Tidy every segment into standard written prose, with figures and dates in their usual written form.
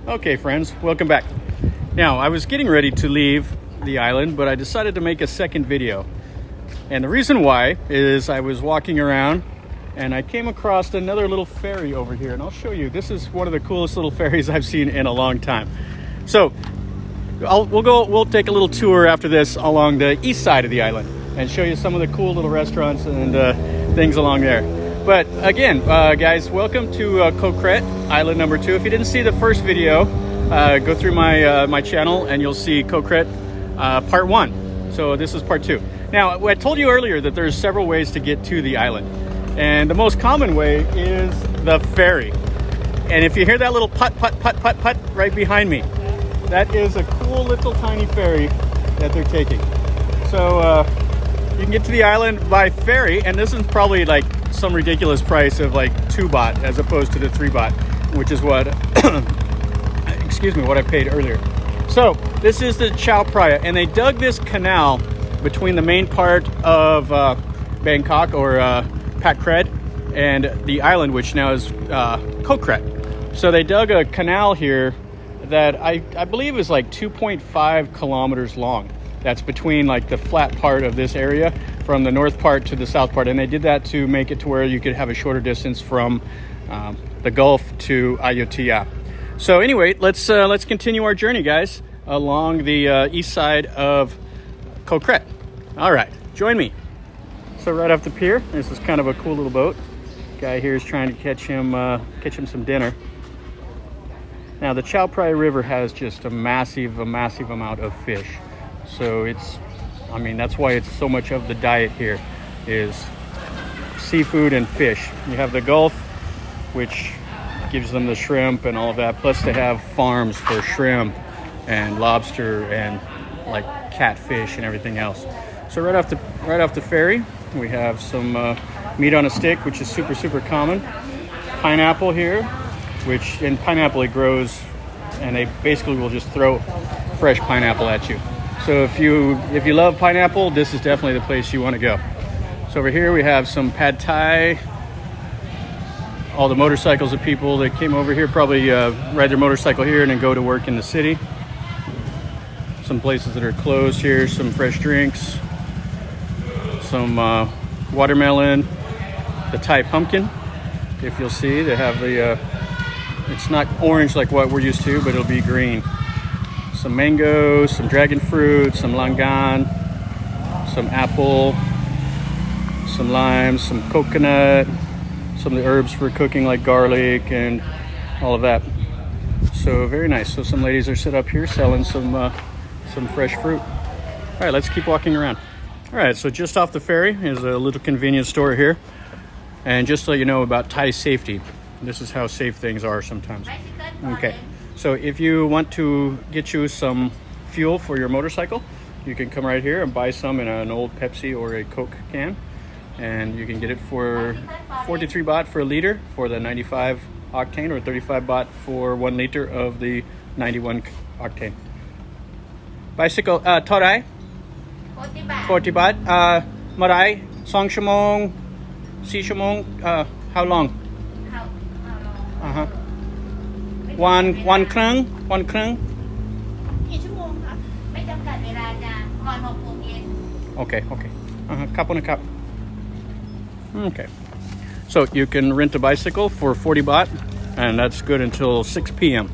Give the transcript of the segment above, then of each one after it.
Okay, friends, welcome back. Now, I was getting ready to leave the island, but I decided to make a second video. And the reason why is I was walking around and I came across another little ferry over here, and I'll show you. This is one of the coolest little ferries I've seen in a long time. So we'll take a little tour after this along the east side of the island and show you some of the cool little restaurants and things along there. But again, guys, welcome to Kho Kret, island number 2. If you didn't see the first video, go through my channel and you'll see Kho Kret part 1. So this is part 2. Now, I told you earlier that there's several ways to get to the island. And the most common way is the ferry. And if you hear that little putt, putt, putt, putt, putt right behind me, that is a cool little tiny ferry that they're taking. So you can get to the island by ferry, and this is probably like some ridiculous price of like 2 baht as opposed to the 3 baht, which is what, excuse me, what I paid earlier. So this is the Chao Phraya, and they dug this canal between the main part of Bangkok or Kho Kret and the island, which now is Kho Kret. So they dug a canal here that I believe is like 2.5 kilometers long. That's between like the flat part of this area from the north part to the south part, and they did that to make it to where you could have a shorter distance from the Gulf to Ayutthaya. So anyway, let's continue our journey, guys, along the east side of Kho Kret. All right, join me. So right off the pier, this is kind of a cool little boat. Guy here is trying to catch him some dinner. Now the Chao Phraya River has just a massive amount of fish. So that's why it's so much of the diet here is seafood and fish. You have the Gulf, which gives them the shrimp and all of that. Plus they have farms for shrimp and lobster and like catfish and everything else. So right off the ferry, we have some meat on a stick, which is super common. Pineapple here, which in pineapple it grows, and they basically will just throw fresh pineapple at you. So if you love pineapple, this is definitely the place you want to go. So over here we have some pad thai. All the motorcycles of people that came over here probably ride their motorcycle here and then go to work in the city. Some places that are closed here, some fresh drinks, some watermelon, the Thai pumpkin. If you'll see, they have the, it's not orange like what we're used to, but it'll be green. Some mangoes, some dragon fruit, some langan, some apple, some limes, some coconut, some of the herbs for cooking like garlic and all of that. So very nice. So some ladies are set up here selling some fresh fruit. All right, let's keep walking around. All right, so just off the ferry is a little convenience store here. And just to let you know about Thai safety, this is how safe things are sometimes. Okay, so if you want to get you some fuel for your motorcycle, you can come right here and buy some in an old Pepsi or a Coke can. And you can get it for 43 baht for a liter for the 95 octane or 35 baht for 1 liter of the 91 octane. Bicycle, เท่าไหร่ 40 baht. เมื่อไหร่ 2 ชั่วโมง 4 ชั่วโมง how long? One ครึ่ง กี่ชั่วโมงครับไม่จำกัดเวลาจ้ะก่อน 6 โมงเย็น Okay. ครับผมนะครับ Okay. So you can rent a bicycle for 40 baht, and that's good until 6 p.m.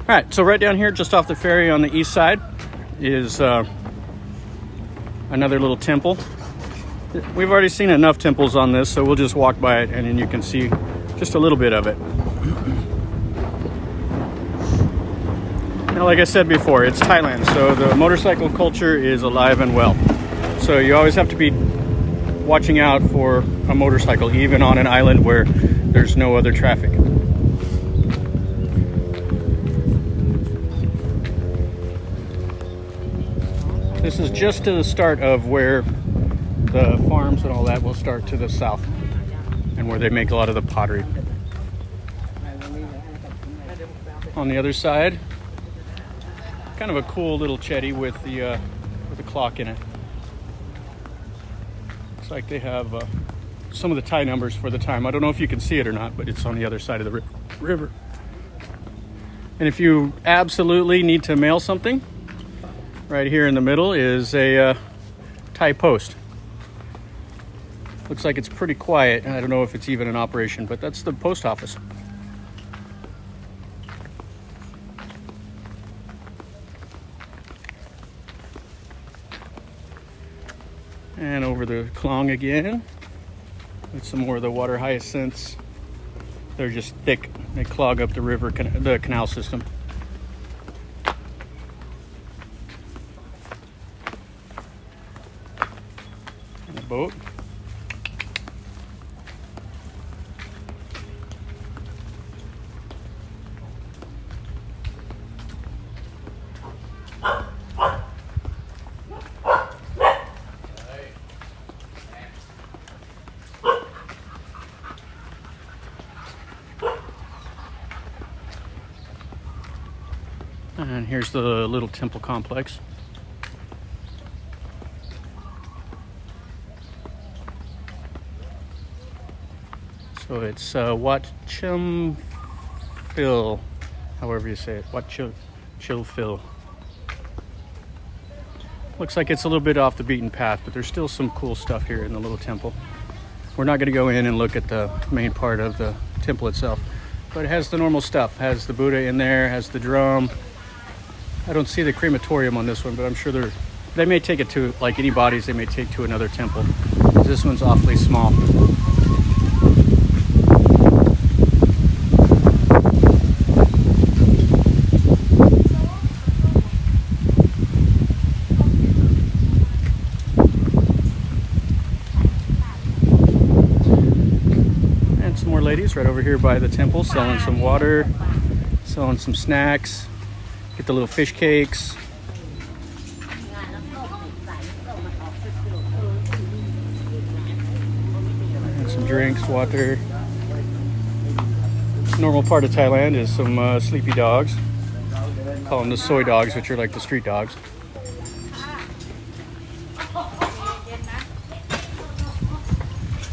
All right, so right down here, just off the ferry on the east side, is another little temple. We've already seen enough temples on this, so we'll just walk by it, and then you can see just a little bit of it. Now, like I said before, it's Thailand, so the motorcycle culture is alive and well. So you always have to be watching out for a motorcycle, even on an island where there's no other traffic. This is just to the start of where the farms and all that will start to the south, and where they make a lot of the pottery. On the other side, kind of a cool little chetty with the clock in it. Looks like they have some of the Thai numbers for the time. I don't know if you can see it or not, but it's on the other side of the river. And if you absolutely need to mail something, right here in the middle is a Thai post. Looks like it's pretty quiet. I don't know if it's even in operation, but that's the post office. And over the Klong again, with some more of the water hyacinths. They're just thick. They clog up the river, the canal system. And a boat. And here's the little temple complex. So it's Wat Chim Phil, however you say it. Wat Chil Phil. Looks like it's a little bit off the beaten path, but there's still some cool stuff here in the little temple. We're not going to go in and look at the main part of the temple itself, but it has the normal stuff. It has the Buddha in there, has the drum. I don't see the crematorium on this one, but I'm sure they may take it to, like any bodies, they may take to another temple. This one's awfully small. And some more ladies right over here by the temple selling some water, selling some snacks. Get the little fish cakes. And some drinks, water. Normal part of Thailand is some sleepy dogs. Call them the soy dogs, which are like the street dogs.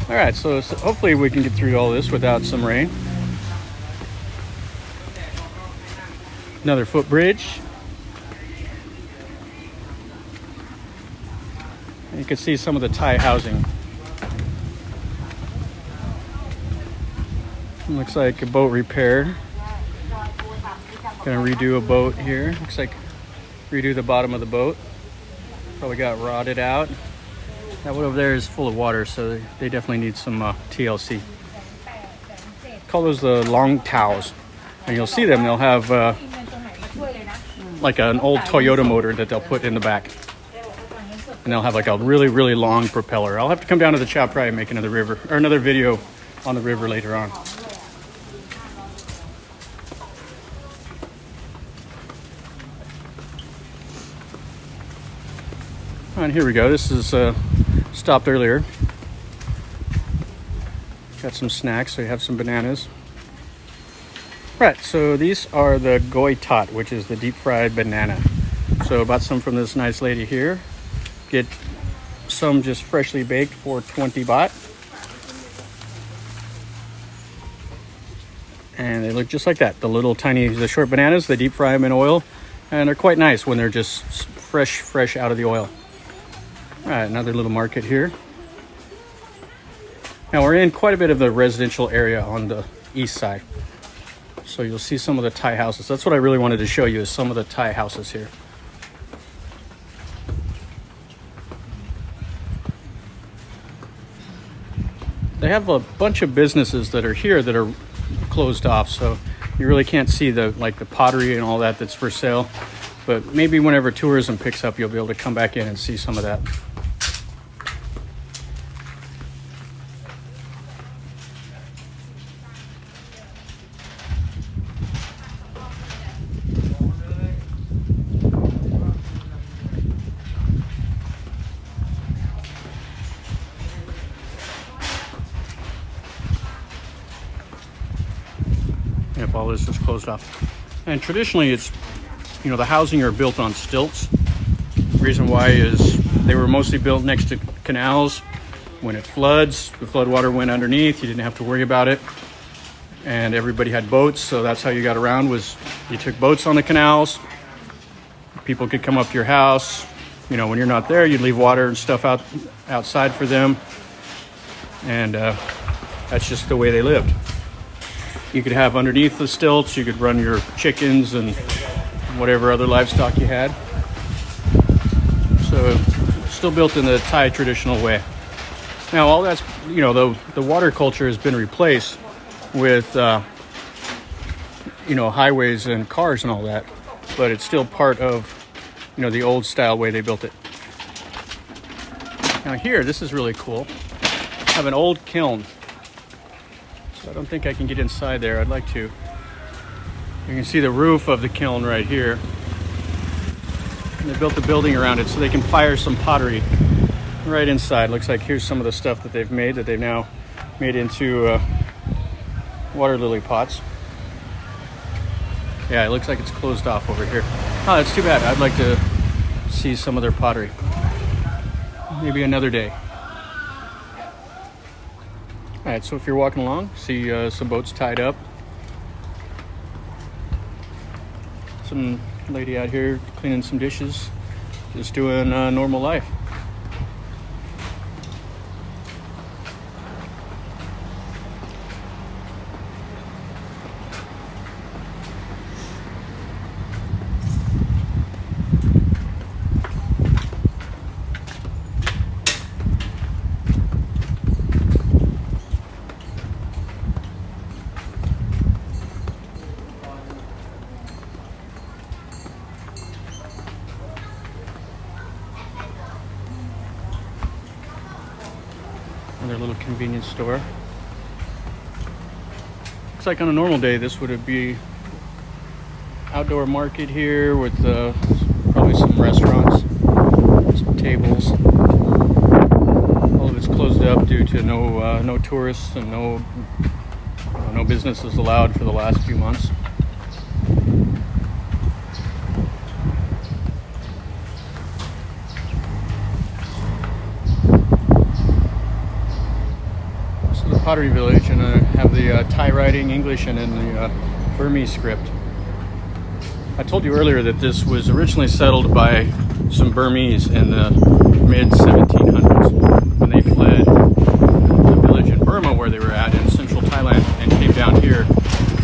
All right, so hopefully we can get through all this without some rain. Another footbridge. And you can see some of the Thai housing. Looks like a boat repair. Gonna redo a boat here. Looks like redo the bottom of the boat. Probably got rotted out. That one over there is full of water, so they definitely need some TLC. Call those the long towels. And you'll see them, they'll have like an old Toyota motor that they'll put in the back. And they'll have like a really, really long propeller. I'll have to come down to the Chao Phraya and make another video on the river later on. And here we go. This is stopped earlier. Got some snacks, so you have some bananas. Right, so these are the goi tot, which is the deep fried banana. So I bought some from this nice lady here. Get some just freshly baked for 20 baht. And they look just like that. The short bananas, they deep fry them in oil. And they're quite nice when they're just fresh out of the oil. All right, another little market here. Now we're in quite a bit of the residential area on the east side. So you'll see some of the Thai houses. That's what I really wanted to show you, is some of the Thai houses here. They have a bunch of businesses that are here that are closed off, so you really can't see the pottery and all that that's for sale. But maybe whenever tourism picks up, you'll be able to come back in and see some of that. Yep, all this is closed off. And traditionally it's, the housing are built on stilts. The reason why is they were mostly built next to canals. When it floods, the flood water went underneath. You didn't have to worry about it. and everybody had boats, so that's how you got around, was you took boats on the canals. People could come up to your house. You know, when you're not there, you'd leave water and stuff outside for them, and that's just the way they lived. You could have underneath the stilts, you could run your chickens and whatever other livestock you had. So still built in the Thai traditional way. Now all that's, you know, the water culture has been replaced with, you know, highways and cars and all that, but it's still part of, you know, the old style way they built it. Now here, this is really cool. I have an old kiln. So I don't think I can get inside there. I'd like to. You can see the roof of the kiln right here. And they built the building around it so they can fire some pottery right inside. Looks like here's some of the stuff that they've now made into water lily pots. Yeah, it looks like it's closed off over here. Oh, that's too bad. I'd like to see some of their pottery. Maybe another day. All right, so if you're walking along, see some boats tied up. Some lady out here cleaning some dishes, just doing normal life. Another little convenience store. Looks like on a normal day this would be outdoor market here with probably some restaurants, some tables. All of it's closed up due to no tourists and no businesses allowed for the last few months. Pottery village, and I have the Thai writing, English, and then the Burmese script. I told you earlier that this was originally settled by some Burmese in the mid 1700s when they fled the village in Burma where they were at in central Thailand and came down here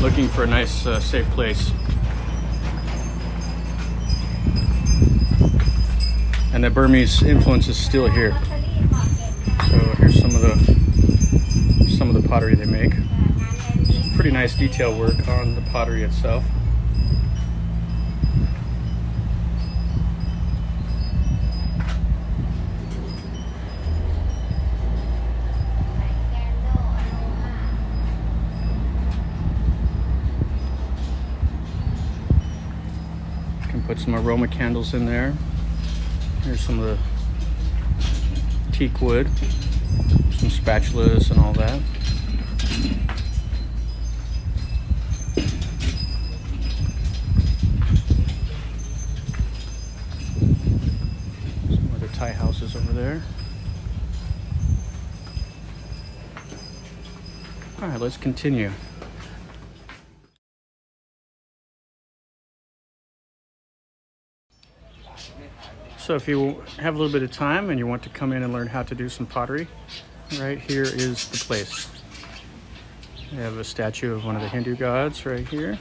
looking for a nice safe place. And the Burmese influence is still here. So here's some of the pottery they make. Some pretty nice detail work on the pottery itself. You can put some aroma candles in there. Here's some of the teak wood, some spatulas and all that. Some other Thai houses over there. All right, let's continue. So if you have a little bit of time and you want to come in and learn how to do some pottery, right here is the place. We have a statue of one of the Hindu gods right here.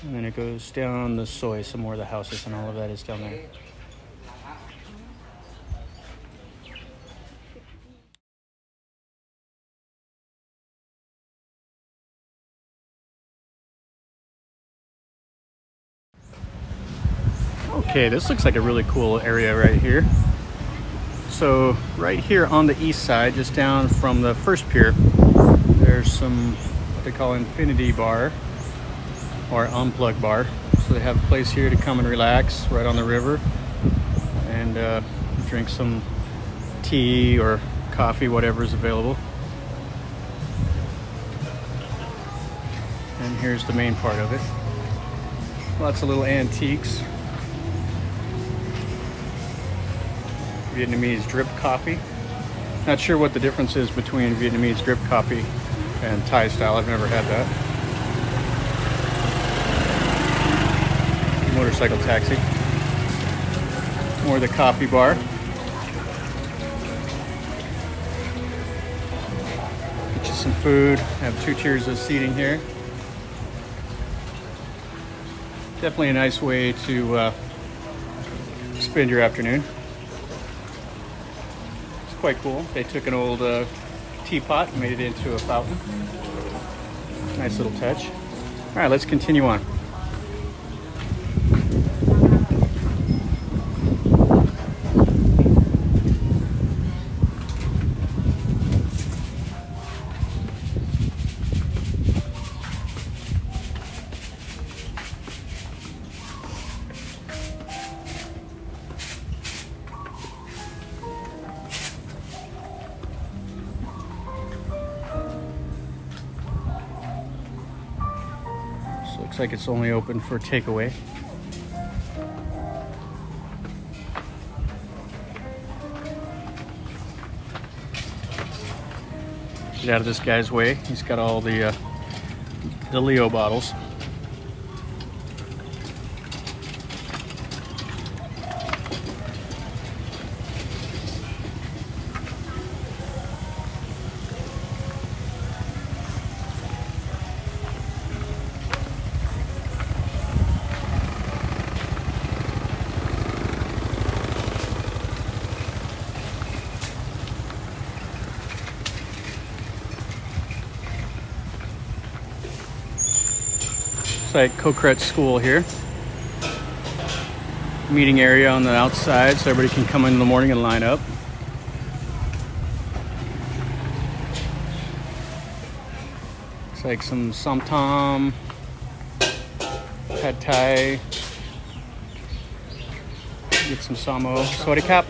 And then it goes down the soi, some more of the houses and all of that is down there. Okay, this looks like a really cool area right here. So right here on the east side, just down from the first pier, there's some what they call infinity bar or unplug bar. So they have a place here to come and relax right on the river and drink some tea or coffee, whatever is available. And here's the main part of it. Lots of little antiques. Vietnamese drip coffee. Not sure what the difference is between Vietnamese drip coffee and Thai style. I've never had that. Motorcycle taxi. More the coffee bar. Get you some food. Have 2 tiers of seating here. Definitely a nice way to spend your afternoon. It's quite cool. They took an old teapot and made it into a fountain. Nice little touch. All right, let's continue on. Looks like it's only open for takeaway. Get out of this guy's way. He's got all the Leo bottles. It's like Kho Kret school here. Meeting area on the outside so everybody can come in the morning and line up. Looks like some somtam, pad thai. Get some samo. Sawasdee krap.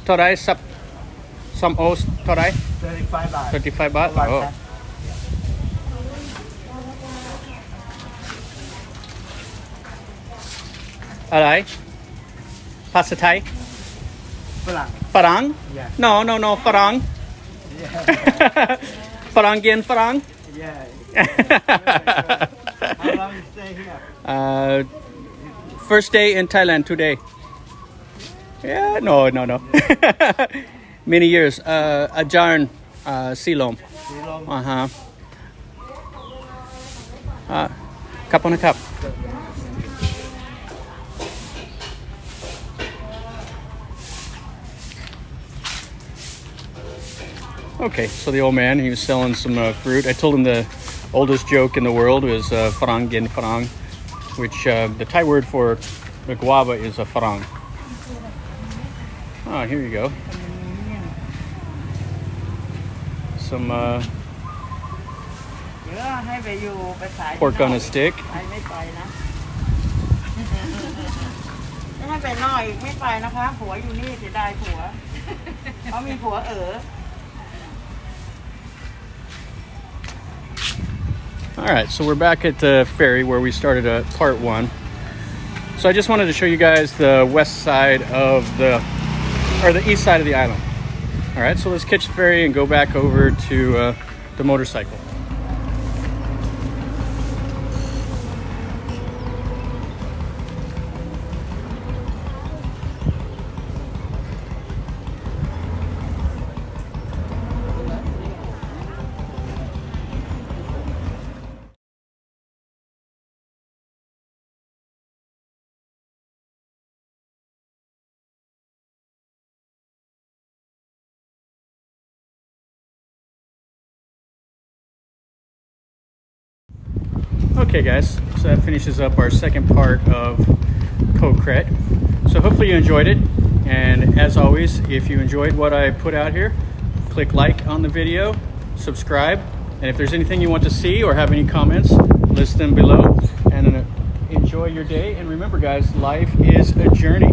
เท่าไรซับ some o เท่าไร 35 baht. Oh. Alright. Pasta Thai? Farang? Yeah. No, Farang. Yeah. Farangian Farang? Yeah. How long you stay here? First day in Thailand today. Yeah, no. Many years. Ajarn Silom. Silom. Cup on a cup. Okay, so the old man, he was selling some fruit. I told him the oldest joke in the world was farang gin farang, which the Thai word for the guava is a farang. Oh, here you go. Some pork on a stick. ให้ไปน้อยไม่ไปนะคะผัวอยู่นี่เสียดายผัวเขามีผัวAll right, so we're back at the ferry where we started part 1. So I just wanted to show you guys the west side of the east side of the island. All right, so let's catch the ferry and go back over to the motorcycle. Okay guys, so that finishes up our second part of Kho Kret. So hopefully you enjoyed it, and as always, if you enjoyed what I put out here, click like on the video, subscribe, and if there's anything you want to see or have any comments, list them below, and enjoy your day. And remember guys, life is a journey.